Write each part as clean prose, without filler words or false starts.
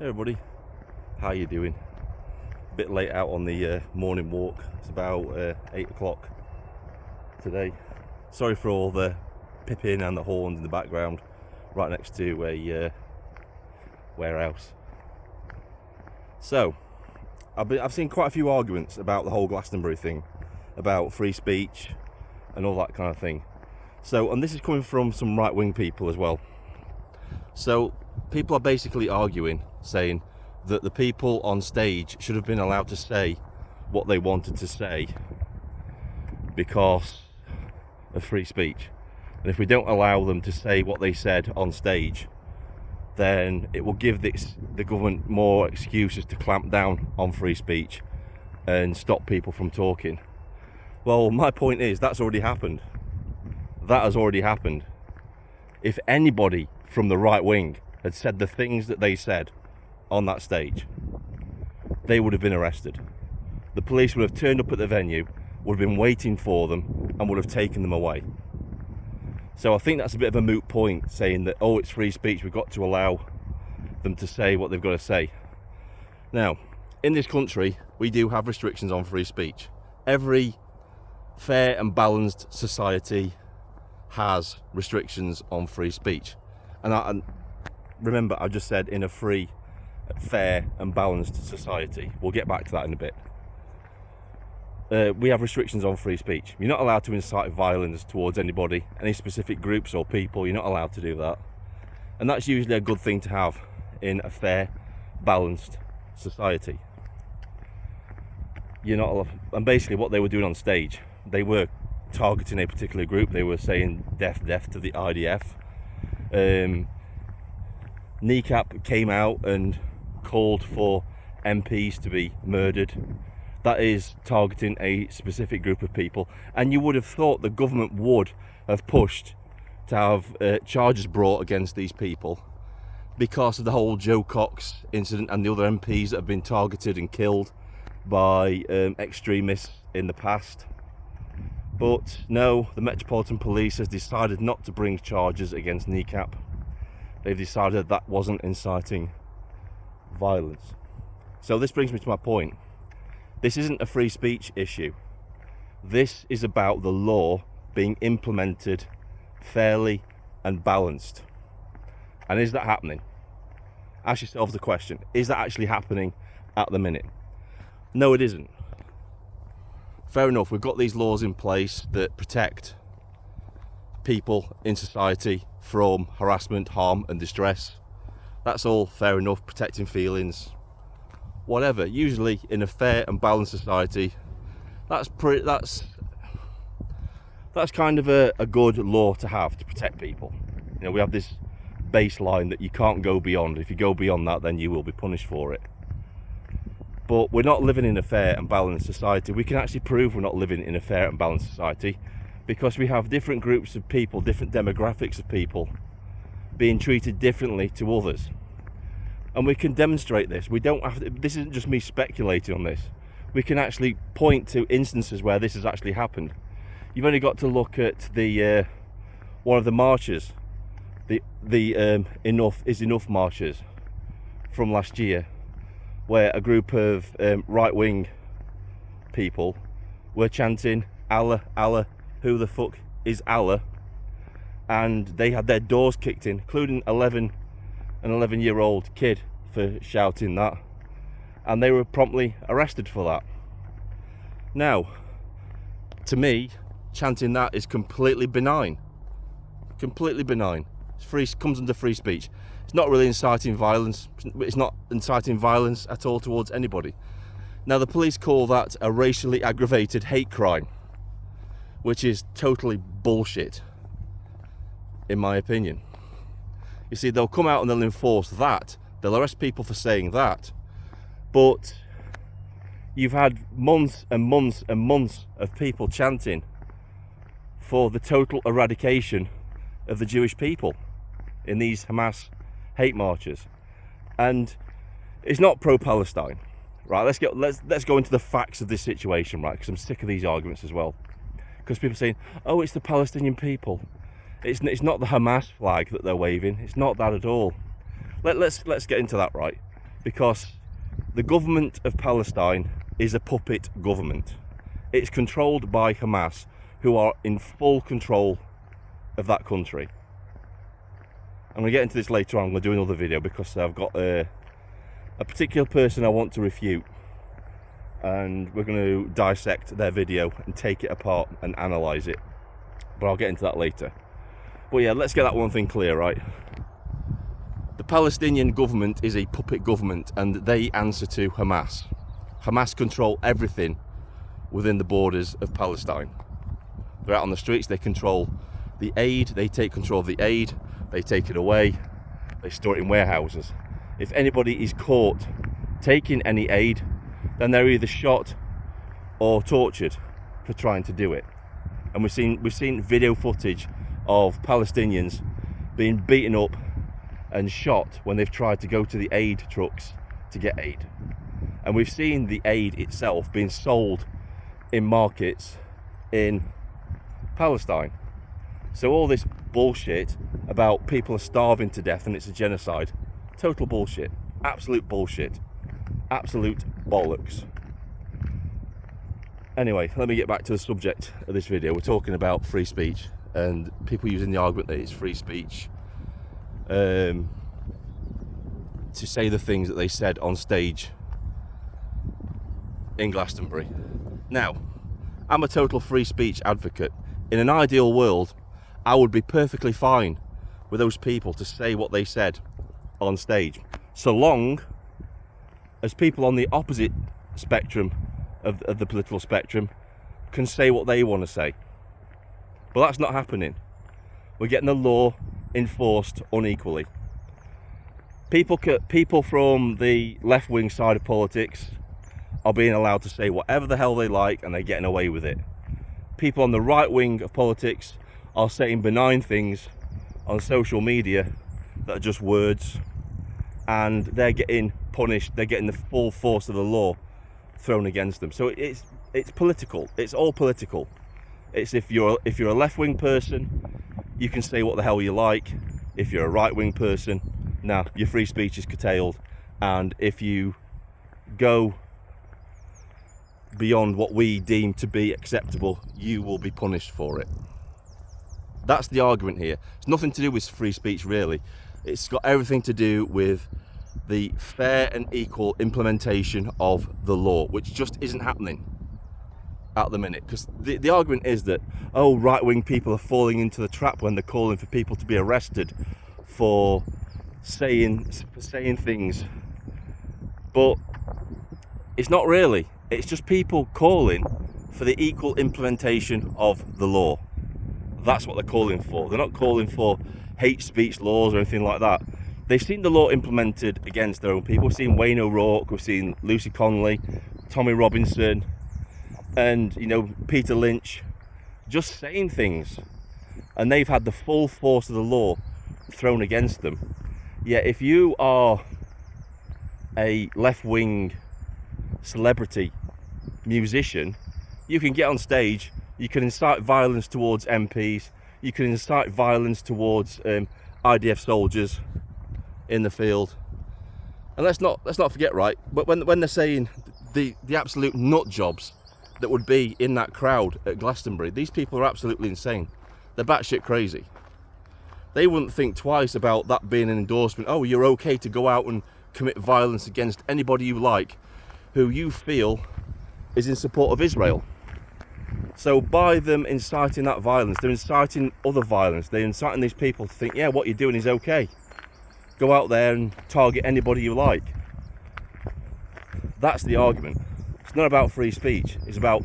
Hey everybody, how you doing? A bit late out on the morning walk. It's about 8 o'clock today. Sorry for all the pipping and the horns in the background, right next to a warehouse. So, I've seen quite a few arguments about the whole Glastonbury thing, about free speech and all that kind of thing. So, and this is coming from some right-wing people as well. So, people are basically arguing, saying that the people on stage should have been allowed to say what they wanted to say because of free speech. And if we don't allow them to say what they said on stage, then it will give the government more excuses to clamp down on free speech and stop people from talking. Well, my point is that's already happened. That has already happened. If anybody from the right wing had said the things that they said on that stage, they would have been arrested. The police would have turned up at the venue, would have been waiting for them, and would have taken them away. So I think that's a bit of a moot point, saying that, oh, it's free speech, we've got to allow them to say what they've got to say. Now, in this country, we do have restrictions on free speech. Every fair and balanced society has restrictions on free speech. And remember, I just said in a free, fair and balanced society. We'll get back to that in a bit. We have restrictions on free speech. You're not allowed to incite violence towards anybody, any specific groups or people. You're not allowed to do that. And that's usually a good thing to have in a fair, balanced society. You're not allowed, and basically what they were doing on stage, they were targeting a particular group. They were saying death to the IDF. Kneecap came out and called for MPs to be murdered. That is targeting a specific group of people, and you would have thought the government would have pushed to have charges brought against these people because of the whole Joe Cox incident and the other MPs that have been targeted and killed by extremists in the past. But no, the Metropolitan Police has decided not to bring charges against Kneecap. They've decided that wasn't inciting violence. So this brings me to my point. This isn't a free speech issue. This is about the law being implemented fairly and balanced. And is that happening? Ask yourself the question, is that actually happening at the minute? No, it isn't. Fair enough, we've got these laws in place that protect people in society from harassment, harm and distress. That's all fair enough, protecting feelings, whatever. Usually in a fair and balanced society, that's kind of a good law to have to protect people. You know, we have this baseline that you can't go beyond. If you go beyond that, then you will be punished for it. But we're not living in a fair and balanced society. We can actually prove we're not living in a fair and balanced society because we have different groups of people, different demographics of people being treated differently to others. And we can demonstrate this. We don't have to, this isn't just me speculating on this. We can actually point to instances where this has actually happened. You've only got to look at the one of the marches, the Enough is Enough marches from last year, where a group of right-wing people were chanting Allah, Allah, who the fuck is Allah? And they had their doors kicked in, including an 11-year-old kid for shouting that. And they were promptly arrested for that. Now, to me, chanting that is completely benign. Completely benign. It's free, comes under free speech. It's not really inciting violence. It's not inciting violence at all towards anybody. Now, the police call that a racially aggravated hate crime, which is totally bullshit, in my opinion. You see, they'll come out and they'll enforce that. They'll arrest people for saying that. But you've had months and months and months of people chanting for the total eradication of the Jewish people in these Hamas hate marches. And it's not pro-Palestine, right? Let's go into the facts of this situation, right? Because I'm sick of these arguments as well. Because people are saying, oh, it's the Palestinian people. It's not the Hamas flag that they're waving. It's not that at all. Let's get into that, right? because the government of Palestine is a puppet government. It's controlled by Hamas, who are in full control of that country. I'm going to get into this later on. I'm going to do another video because I've got a particular person I want to refute, and we're going to dissect their video and take it apart and analyse it. But I'll get into that later. But yeah, let's get that one thing clear, right? The Palestinian government is a puppet government, and they answer to Hamas. Hamas control everything within the borders of Palestine. They're out on the streets, they control the aid, they take control of the aid, they take it away, they store it in warehouses. If anybody is caught taking any aid, then they're either shot or tortured for trying to do it. And we've seen video footage of Palestinians being beaten up and shot when they've tried to go to the aid trucks to get aid. And we've seen the aid itself being sold in markets in Palestine. So all this bullshit about people are starving to death and it's a genocide, total bullshit, absolute bullshit, absolute bollocks. Anyway, let me get back to the subject of this video. We're talking about free speech and people using the argument that it's free speech to say the things that they said on stage in Glastonbury. Now, I'm a total free speech advocate. In an ideal world, I would be perfectly fine with those people to say what they said on stage, so long as people on the opposite spectrum of the political spectrum can say what they want to say. But that's not happening. We're getting the law enforced unequally. People from the left-wing side of politics are being allowed to say whatever the hell they like, and they're getting away with it. People on the right wing of politics are saying benign things on social media that are just words, and they're getting punished. They're getting the full force of the law thrown against them. So it's political. It's all political. It's if you're a left-wing person, you can say what the hell you like. If you're a right-wing person, now your free speech is curtailed, and if you go beyond what we deem to be acceptable, you will be punished for it. That's the argument here. It's nothing to do with free speech, really. It's got everything to do with the fair and equal implementation of the law, which just isn't happening at the minute. Because the argument is that, oh, right-wing people are falling into the trap when they're calling for people to be arrested for saying things. But it's not really. It's just people calling for the equal implementation of the law. That's what they're calling for. They're not calling for hate speech laws or anything like that. They've seen the law implemented against their own people. We've seen Wayne O'Rourke, we've seen Lucy Connolly, Tommy Robinson, and Peter Lynch, just saying things, and they've had the full force of the law thrown against them. Yet if you are a left-wing celebrity musician, you can get on stage, you can incite violence towards MPs, you can incite violence towards IDF soldiers in the field. And let's not forget, right, but when they're saying the absolute nut jobs that would be in that crowd at Glastonbury, these people are absolutely insane. They're batshit crazy. They wouldn't think twice about that being an endorsement. Oh, you're okay to go out and commit violence against anybody you like who you feel is in support of Israel. So by them inciting that violence, they're inciting other violence. They're inciting these people to think, yeah, what you're doing is okay. Go out there and target anybody you like. That's the argument. It's not about free speech. It's about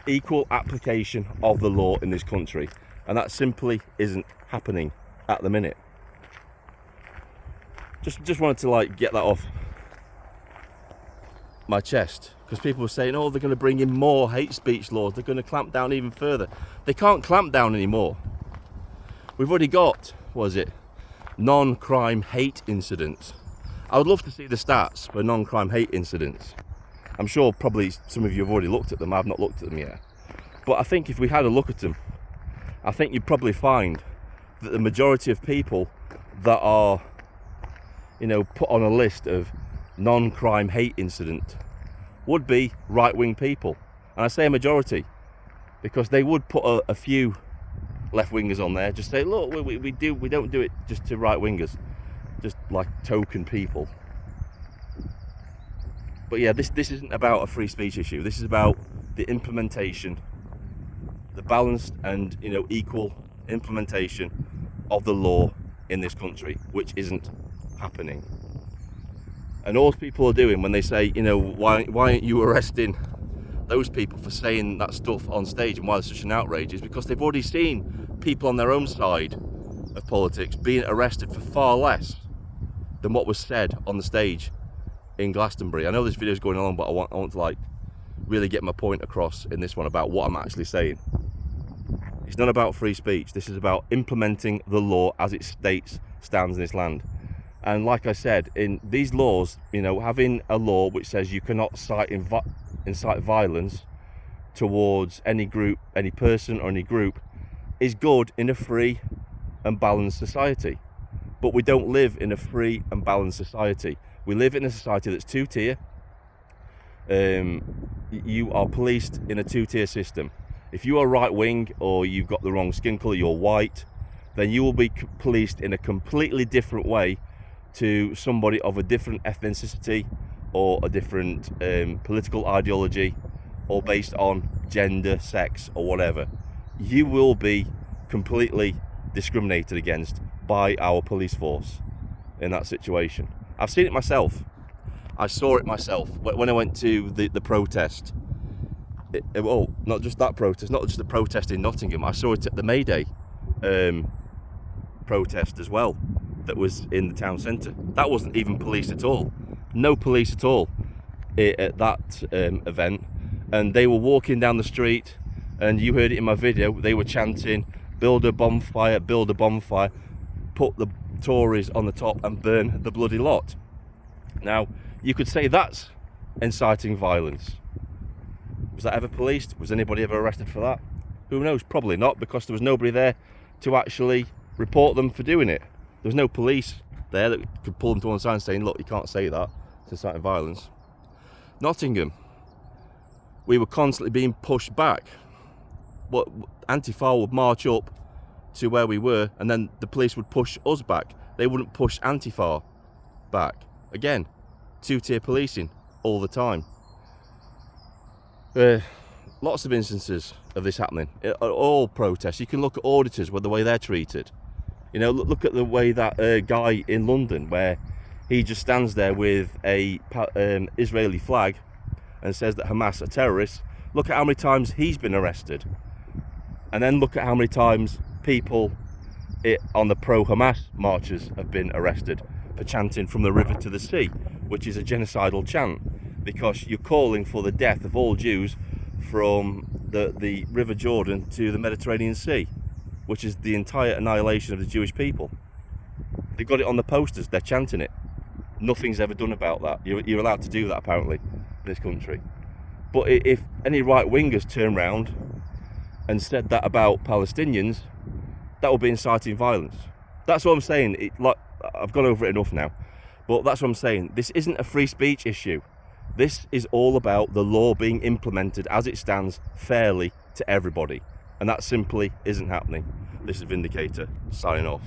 equal application of the law in this country. And that simply isn't happening at the minute. Just wanted to get that off my chest, because people were saying, oh, they're going to bring in more hate speech laws, they're going to clamp down even further. They can't clamp down anymore. We've already got, non-crime hate incidents. I would love to see the stats for non-crime hate incidents. I'm sure probably some of you have already looked at them. I've not looked at them yet. But I think if we had a look at them, I think you'd probably find that the majority of people that are, put on a list of non-crime hate incident would be right-wing people. And I say a majority because they would put a few left-wingers on there, just say, look, we don't do it just to right-wingers, just like token people. But yeah, this isn't about a free speech issue. This is about the implementation, the balanced and equal implementation of the law in this country, which isn't happening. And all people are doing when they say, why aren't you arresting those people for saying that stuff on stage and why there's such an outrage, is because they've already seen people on their own side of politics being arrested for far less than what was said on the stage in Glastonbury. I know this video is going on, but I want to really get my point across in this one about what I'm actually saying. It's not about free speech. This is about implementing the law as it stands in this land. And like I said, in these laws, having a law which says you cannot incite violence towards any group, any person or any group, is good in a free and balanced society. But we don't live in a free and balanced society. We live in a society that's two-tier. You are policed in a two-tier system. If you are right-wing or you've got the wrong skin colour, you're white, then you will be policed in a completely different way to somebody of a different ethnicity or a different political ideology, or based on gender, sex or whatever. You will be completely discriminated against by our police force in that situation. I've seen it myself. I saw it myself when I went to the protest. Well, not just that protest, not just the protest in Nottingham. I saw it at the May Day protest as well, that was in the town centre. That wasn't even police at all. No police at all at that event. And they were walking down the street, and you heard it in my video, they were chanting, build a bonfire, put the Tories on the top and burn the bloody lot. Now, you could say that's inciting violence. Was that ever policed? Was anybody ever arrested for that? Who knows? Probably not, because there was nobody there to actually report them for doing it. There was no police there that could pull them to one side saying, look, you can't say that, it's inciting violence. Nottingham, we were constantly being pushed back. What Antifa would march up to where we were, and then the police would push us back. They wouldn't push Antifa back. Again, two-tier policing all the time. Lots of instances of this happening. All protests. You can look at auditors, with the way they're treated. Look at the way that guy in London, where he just stands there with a Israeli flag and says that Hamas are terrorists. Look at how many times he's been arrested. And then look at how many times people on the pro-Hamas marches have been arrested for chanting from the river to the sea, which is a genocidal chant, because you're calling for the death of all Jews from the River Jordan to the Mediterranean Sea, which is the entire annihilation of the Jewish people. They've got it on the posters, they're chanting it. Nothing's ever done about that. You're allowed to do that, apparently, in this country. But if any right-wingers turn round and said that about Palestinians, that would be inciting violence. That's what I'm saying. I've gone over it enough now, but that's what I'm saying. This isn't a free speech issue. This is all about the law being implemented as it stands fairly to everybody, and that simply isn't happening. This is Vindicator, signing off.